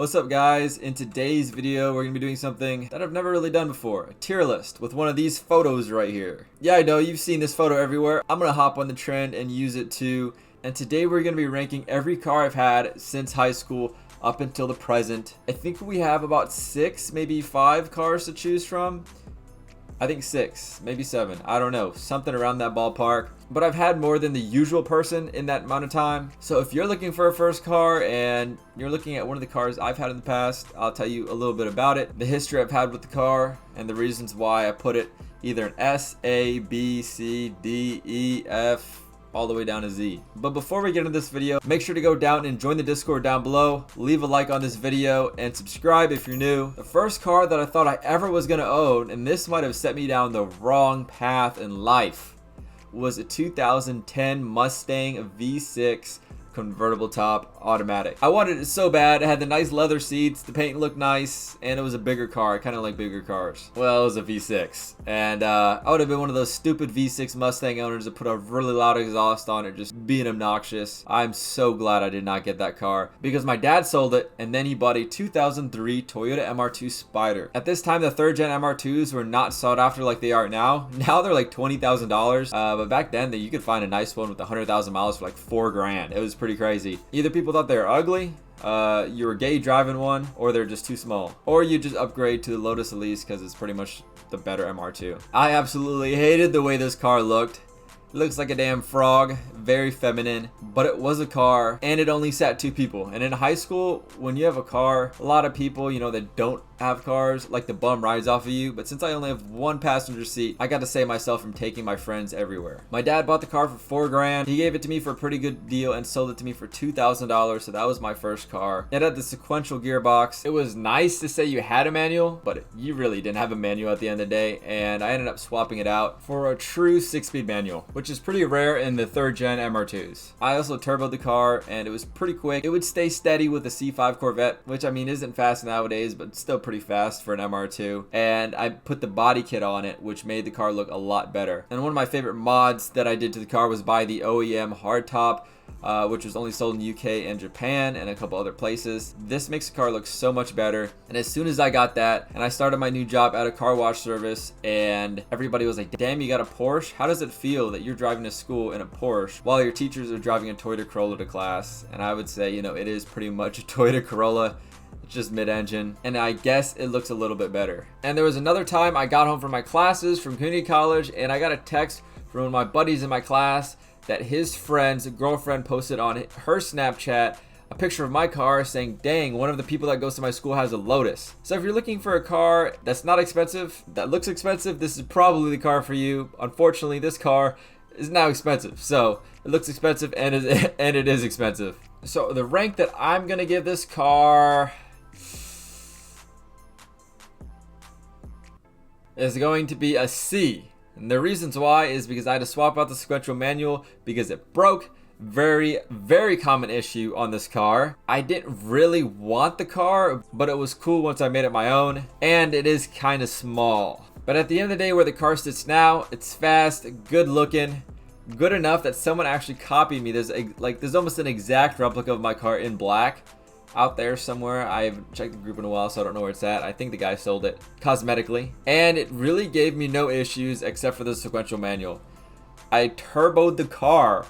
What's up guys? In today's video we're going to be doing something that I've never really done before. A tier list with one of these photos right here. Yeah, I know you've seen this photo everywhere. I'm going to hop on the trend and use it too. And today we're going to be ranking every car I've had since high school up until the present. I think we have about 6, maybe 5 cars to choose from. I think 6, maybe 7. I don't know. Something around that ballpark. But I've had more than the usual person in that amount of time. So if you're looking for a first car and you're looking at one of the cars I've had in the past, I'll tell you a little bit about it, the history I've had with the car, and the reasons why I put it either an S, A, B, C, D, E, F, all the way down to Z. But before we get into this video, make sure to go down and join the Discord down below, leave a like on this video, and subscribe if you're new. The first car that I thought I ever was gonna own, and this might have set me down the wrong path in life, was a 2010 Mustang V6 convertible top automatic. I wanted it so bad. It had the nice leather seats, the paint looked nice, and it was a bigger car. I kind of like bigger cars. Well, it was a V6, and I would have been one of those stupid V6 Mustang owners that put a really loud exhaust on it, just being obnoxious. I'm so glad I did not get that car because my dad sold it, and then he bought a 2003 Toyota MR2 Spider. At this time, the third gen MR2s were not sought after like they are now. Now they're like $20,000, but back then you could find a nice one with 100,000 miles for like $4,000. It was pretty crazy. Either people thought they were ugly, you were gay driving one, or they're just too small, or you just upgrade to the Lotus Elise because it's pretty much the better MR2. I absolutely hated the way this car looked. It looks like a damn frog, very feminine, but it was a car and it only sat 2 people. And in high school, when you have a car, a lot of people, you know, that don't have cars, like the bum rides off of you. But since I only have 1 passenger seat, I got to save myself from taking my friends everywhere. My dad bought the car for $4,000. He gave it to me for a pretty good deal and sold it to me for $2,000. So that was my first car. It had the sequential gearbox. It was nice to say you had a manual, but you really didn't have a manual at the end of the day. And I ended up swapping it out for a true 6-speed manual, which is pretty rare in the 3rd gen MR2s. I also turboed the car and it was pretty quick. It would stay steady with a C5 Corvette, which I mean isn't fast nowadays, but still pretty fast for an MR2. And I put the body kit on it, which made the car look a lot better. And one of my favorite mods that I did to the car was buy the OEM hardtop, which was only sold in the UK and Japan and a couple other places. This makes the car look so much better. And as soon as I got that, and I started my new job at a car wash service, and everybody was like, damn, you got a Porsche? How does it feel that you're driving to school in a Porsche while your teachers are driving a Toyota Corolla to class? And I would say, you know, it is pretty much a Toyota Corolla. It's just mid-engine, and I guess it looks a little bit better. And there was another time I got home from my classes from community college, and I got a text from one of my buddies in my class that his friend's girlfriend posted on her Snapchat a picture of my car saying, dang, one of the people that goes to my school has a Lotus. So if you're looking for a car that's not expensive, that looks expensive, this is probably the car for you. Unfortunately, this car is now expensive. So it looks expensive and it is expensive. So the rank that I'm gonna give this car is going to be a C. And the reasons why is because I had to swap out the sequential manual because it broke. Very, very common issue on this car. I didn't really want the car, but it was cool once I made it my own. And it is kind of small. But at the end of the day, where the car sits now, it's fast, good looking, good enough that someone actually copied me. There's almost an exact replica of my car in black out there somewhere. I haven't checked the group in a while, so I don't know where it's at. I think the guy sold it cosmetically. And it really gave me no issues except for the sequential manual. I turboed the car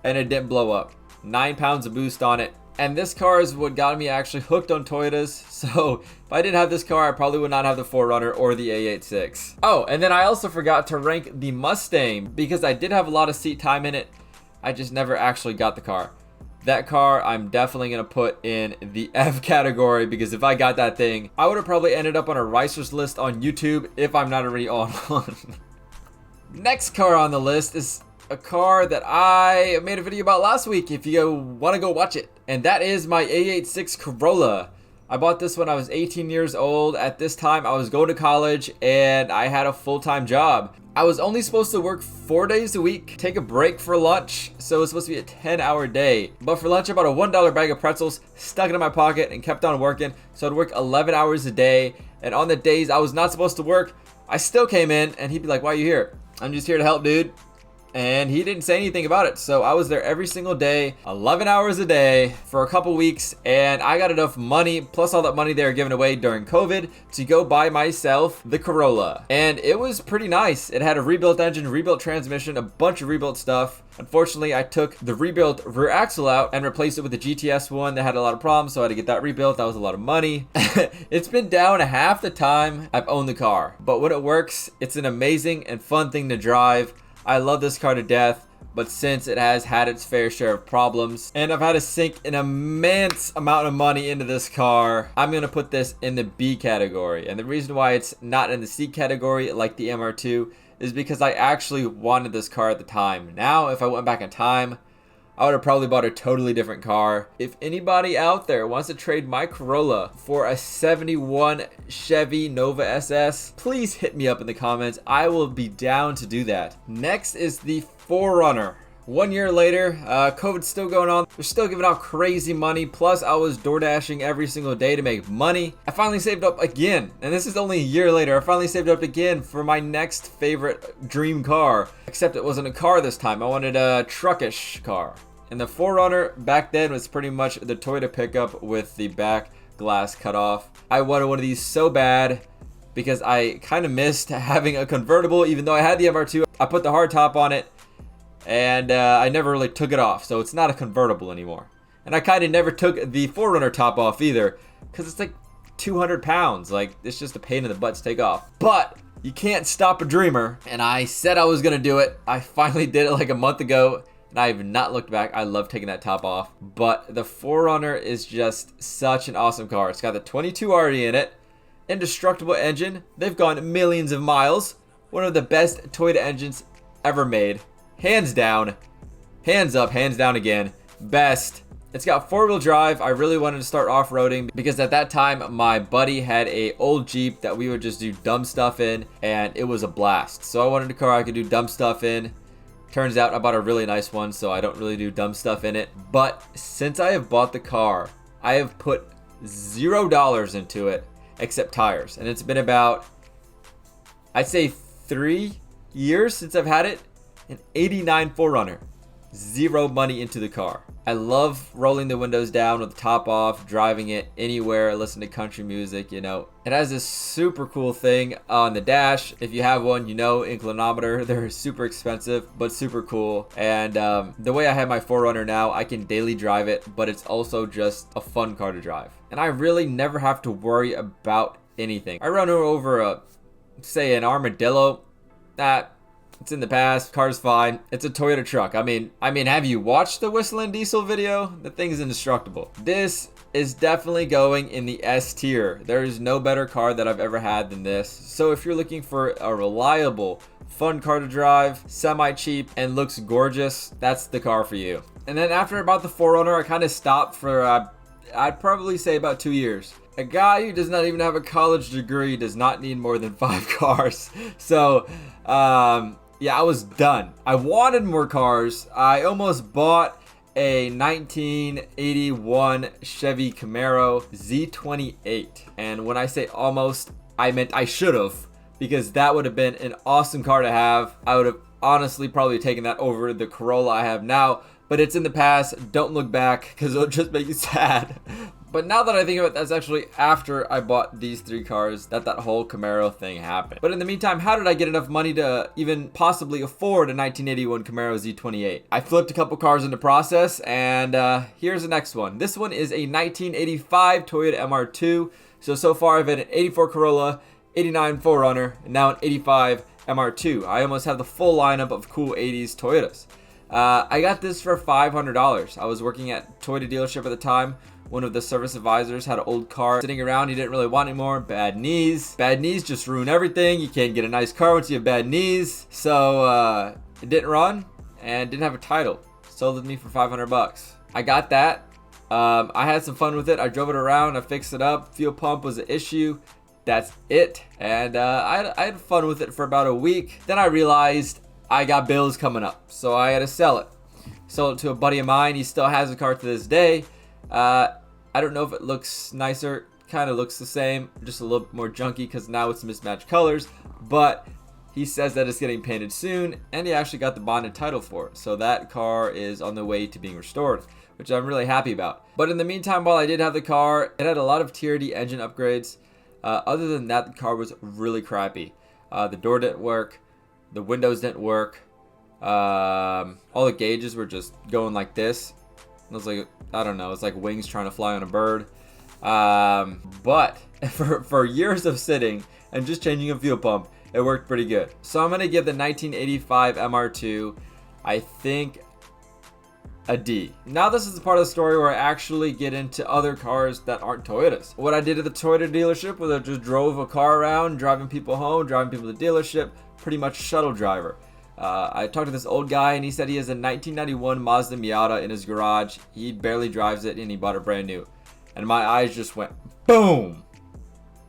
and it didn't blow up. 9 pounds of boost on it. And this car is what got me actually hooked on Toyotas. So if I didn't have this car, I probably would not have the 4Runner or the AE86. Oh, and then I also forgot to rank the Mustang because I did have a lot of seat time in it. I just never actually got the car. That car, I'm definitely going to put in the F category because if I got that thing, I would have probably ended up on a Ricer's list on YouTube if I'm not already on one. Next car on the list is a car that I made a video about last week if you want to go watch it. And that is my AE86 Corolla. I bought this when I was 18 years old. At this time, I was going to college and I had a full-time job. I was only supposed to work 4 days a week, take a break for lunch, so it was supposed to be a 10-hour day. But for lunch, I bought a $1 bag of pretzels, stuck it in my pocket, and kept on working. So I'd work 11 hours a day, and on the days I was not supposed to work, I still came in, and he'd be like, why are you here? I'm just here to help, dude. and he didn't say anything about it. So I was there every single day, 11 hours a day for a couple weeks, and I got enough money, plus all that money they were giving away during COVID, to go buy myself the Corolla. And it was pretty nice. It had a rebuilt engine, rebuilt transmission, a bunch of rebuilt stuff. Unfortunately, I took the rebuilt rear axle out and replaced it with the GTS one that had a lot of problems, so I had to get that rebuilt. That was a lot of money. It's been down half the time I've owned the car, but when it works, it's an amazing and fun thing to drive. I love this car to death, but since it has had its fair share of problems, and I've had to sink an immense amount of money into this car, I'm going to put this in the B category. And the reason why it's not in the C category like the MR2 is because I actually wanted this car at the time. Now, if I went back in time, I would have probably bought a totally different car. If anybody out there wants to trade my Corolla for a 71 Chevy Nova SS, please hit me up in the comments. I will be down to do that. Next is the 4Runner. 1 year later, COVID's still going on. They're still giving out crazy money. Plus, I was door dashing every single day to make money. I finally saved up again, and this is only a year later. I finally saved up again for my next favorite dream car. Except it wasn't a car this time. I wanted a truckish car. And the 4Runner back then was pretty much the Toyota pickup with the back glass cut off. I wanted one of these so bad because I kind of missed having a convertible. Even though I had the MR2, I put the hard top on it, and I never really took it off, so it's not a convertible anymore. And I kind of never took the 4Runner top off either, because it's like 200 pounds. Like, it's just a pain in the butt to take off. But you can't stop a dreamer, and I said I was going to do it. I finally did it like a month ago, and I have not looked back. I love taking that top off. But the 4Runner is just such an awesome car. It's got the 22RE in it, indestructible engine. They've gone millions of miles. One of the best Toyota engines ever made. Hands down, hands up, hands down again, best. It's got 4-wheel drive. I really wanted to start off-roading because at that time my buddy had a old Jeep that we would just do dumb stuff in, and it was a blast. So I wanted a car I could do dumb stuff in. Turns out I bought a really nice one, so I don't really do dumb stuff in it. But since I have bought the car, I have put $0 into it except tires, and it's been about, I'd say, 3 years since I've had it. An 89 4Runner. Zero money into the car. I love rolling the windows down with the top off, driving it anywhere, listening to country music, you know. It has this super cool thing on the dash. If you have one, you know, inclinometer. They're super expensive, but super cool. And the way I have my 4Runner now, I can daily drive it, but it's also just a fun car to drive. And I really never have to worry about anything. I run over say an armadillo. It's in the past. Car's fine. It's a Toyota truck. I mean, have you watched the Whistling Diesel video? The thing is indestructible. This is definitely going in the S tier. There is no better car that I've ever had than this. So if you're looking for a reliable, fun car to drive, semi-cheap, and looks gorgeous, that's the car for you. And then after I bought the 4Runner, I kind of stopped for, I'd probably say about 2 years. A guy who does not even have a college degree does not need more than 5 cars. So, yeah, I was done. I wanted more cars. I almost bought a 1981 Chevy Camaro Z28. And when I say almost, I meant I should have, because that would have been an awesome car to have. I would have honestly probably taken that over the Corolla I have now, but it's in the past. Don't look back, because it'll just make you sad. But now that I think of it, that's actually after I bought these 3 cars that whole Camaro thing happened. But in the meantime, how did I get enough money to even possibly afford a 1981 Camaro Z28? I flipped a couple cars in the process, and here's the next one. This one is a 1985 Toyota MR2. So far I've had an 84 Corolla, 89 4Runner, and now an 85 MR2. I almost have the full lineup of cool 80s Toyotas. I got this for $500. I was working at a Toyota dealership at the time. One of the service advisors had an old car sitting around. He didn't really want anymore. Bad knees. Bad knees just ruin everything. You can't get a nice car once you have bad knees. So it didn't run and didn't have a title. Sold it to me for $500. I got that. I had some fun with it. I drove it around. I fixed it up. Fuel pump was an issue. That's it. And I had fun with it for about a week. Then I realized I got bills coming up, so I had to sell it. Sold it to a buddy of mine. He still has the car to this day. I don't know if it looks nicer. Kind of looks the same, just a little bit more junky because now it's mismatched colors. But He says that it's getting painted soon, and he actually got the bonded title for it. So that car is on the way to being restored, which I'm really happy about. But in the meantime, while I did have the car, it had a lot of TRD engine upgrades. Other than that, the car was really crappy. The door didn't work. The windows didn't work. All the gauges were just going like this. It was like, I don't know, it's like wings trying to fly on a bird. But for years of sitting and just changing a fuel pump, it worked pretty good. So I'm going to give the 1985 MR2, I think, a D. Now this is the part of the story where I actually get into other cars that aren't Toyotas. What I did at the Toyota dealership was I just drove a car around, driving people home, driving people to the dealership, pretty much shuttle driver. I talked to this old guy and he said he has a 1991 Mazda Miata in his garage. He barely drives it and he bought it brand new. And my eyes just went boom.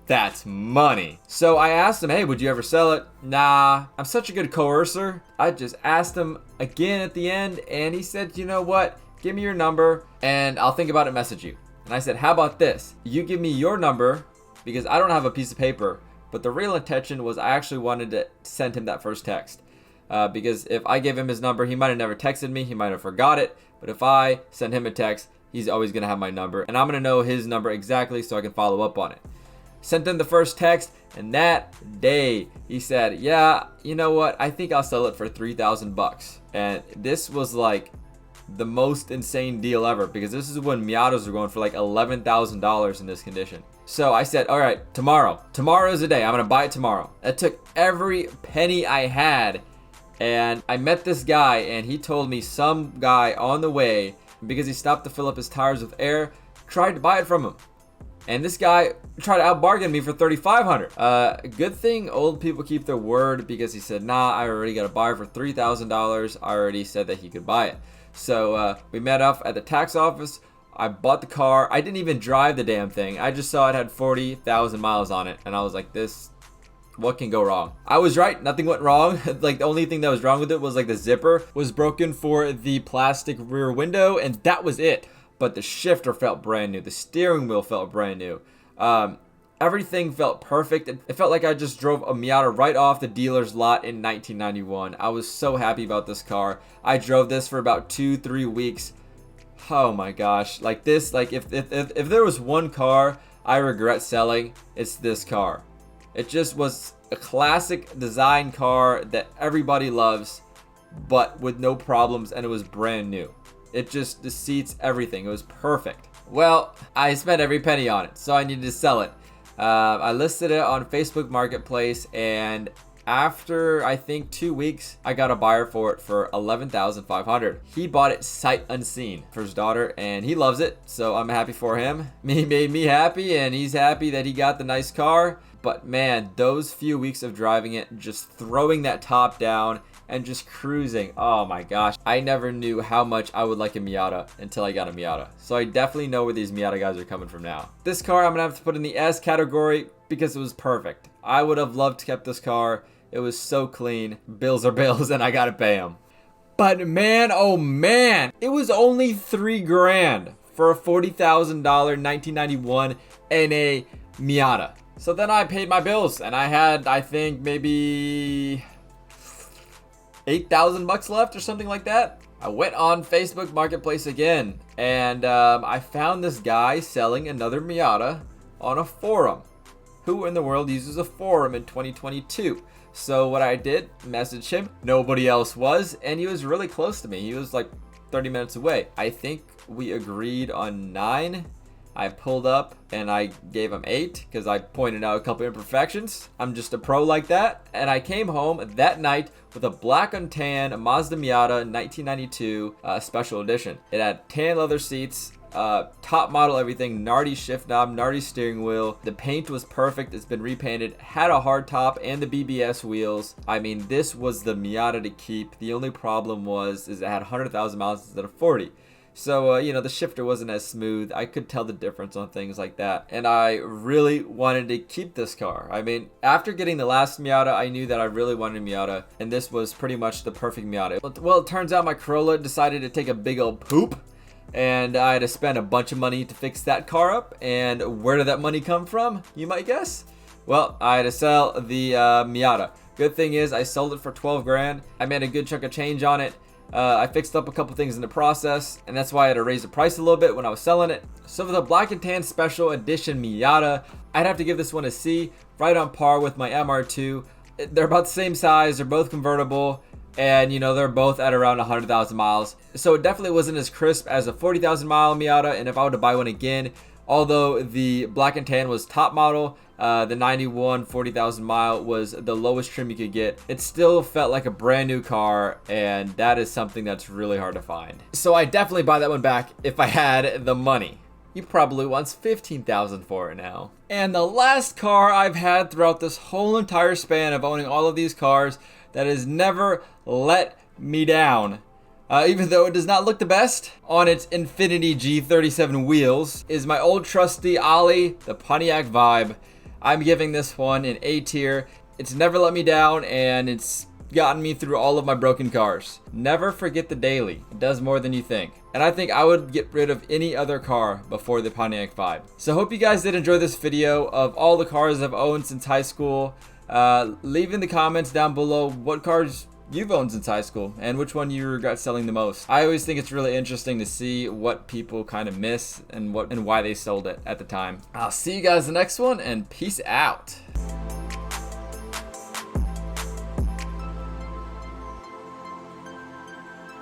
That's money. So I asked him, hey, would you ever sell it? Nah, I'm such a good coercer. I just asked him again at the end and he said, you know what? Give me your number and I'll think about it and message you. And I said, how about this? You give me your number because I don't have a piece of paper. But the real intention was I actually wanted to send him that first text. Because if I gave him his number, he might have never texted me. He might have forgot it. But if I send him a text, he's always going to have my number. And I'm going to know his number exactly so I can follow up on it. Sent him the first text, and that day he said, yeah, you know what? I think I'll sell it for $3,000. And this was like the most insane deal ever because this is when Miatas were going for like $11,000 in this condition. So I said, all right, tomorrow is the day. I'm going to buy it tomorrow. I took every penny I had and I met this guy and he told me some guy on the way, because he stopped to fill up his tires with air, tried to buy it from him. And this guy tried to outbargain me for $3,500. Good thing old people keep their word because he said, nah, I already got a buyer for $3,000. I already said that he could buy it. So we met up at the tax office. I bought the car. I didn't even drive the damn thing. I just saw it had 40,000 miles on it. And I was like, what can go wrong? I was right. Nothing went wrong. Like the only thing that was wrong with it was like the zipper was broken for the plastic rear window. And that was it. But the shifter felt brand new. The steering wheel felt brand new. Everything felt perfect. It felt like I just drove a Miata right off the dealer's lot in 1991. I was so happy about this car. I drove this for about 2-3 weeks. Oh my gosh. Like this, like if there was one car I regret selling, it's this car. It just was a classic design car that everybody loves, but with no problems, and it was brand new. It just, the seats, everything. It was perfect. Well, I spent every penny on it, so I needed to sell it. I listed it on Facebook Marketplace, and after, I think, 2 weeks, I got a buyer for it for $11,500. He bought it sight unseen for his daughter, and he loves it, so I'm happy for him. He made me happy, and he's happy that he got the nice car. But man, those few weeks of driving it, just throwing that top down, and just cruising. Oh my gosh. I never knew how much I would like a Miata until I got a Miata. So I definitely know where these Miata guys are coming from now. This car I'm gonna have to put in the S category because it was perfect. I would have loved to keep this car. It was so clean. Bills are bills and I gotta pay them. But man, oh man, it was only $3,000 for a $40,000 1991 NA Miata. So then I paid my bills and I had, I think, maybe $8,000 left or something like that. I went on Facebook Marketplace again and I found this guy selling another Miata on a forum. Who in the world uses a forum in 2022? So what I did, message him. Nobody else was, and he was really close to me. He was like 30 minutes away. I think we agreed on 9. I pulled up and I gave him 8 because I pointed out a couple imperfections. I'm just a pro like that. And I came home that night with a black on tan Mazda Miata 1992 special edition. It had tan leather seats, top model everything, Nardi shift knob, Nardi steering wheel. The paint was perfect. It's been repainted, had a hard top and the BBS wheels. I mean, this was the Miata to keep. The only problem is it had 100,000 miles instead of 40. So, you know, the shifter wasn't as smooth. I could tell the difference on things like that. And I really wanted to keep this car. I mean, after getting the last Miata, I knew that I really wanted a Miata. And this was pretty much the perfect Miata. Well, it turns out my Corolla decided to take a big old poop. And I had to spend a bunch of money to fix that car up. And where did that money come from, you might guess? Well, I had to sell the Miata Good thing is I sold it for 12 grand. I made a good chunk of change on it. I fixed up a couple things in the process, and that's why I had to raise the price a little bit when I was selling it. So for the black and tan special edition Miata, I'd have to give this one a C, right on par with my MR2. They're about the same size, they're both convertible, and you know, they're both at around 100,000 miles. So it definitely wasn't as crisp as a 40,000 mile Miata, and if I were to buy one again, although the black and tan was top model, the 91 40,000 mile was the lowest trim you could get. It still felt like a brand new car, and that is something that's really hard to find. So I definitely buy that one back if I had the money. He probably wants 15,000 for it now. And the last car I've had throughout this whole entire span of owning all of these cars that has never let me down, even though it does not look the best on its Infiniti G37 wheels, is my old trusty Ollie, the Pontiac Vibe. I'm giving this one an A tier. It's never let me down, and it's gotten me through all of my broken cars. Never forget the daily. It does more than you think. And I think I would get rid of any other car before the Pontiac Vibe. So hope you guys did enjoy this video of all the cars I've owned since high school. Leave in the comments down below what cars you've owned since high school and which one you regret selling the most. I always think it's really interesting to see what people kind of miss and why they sold it at the time. I'll see you guys in the next one, and peace out.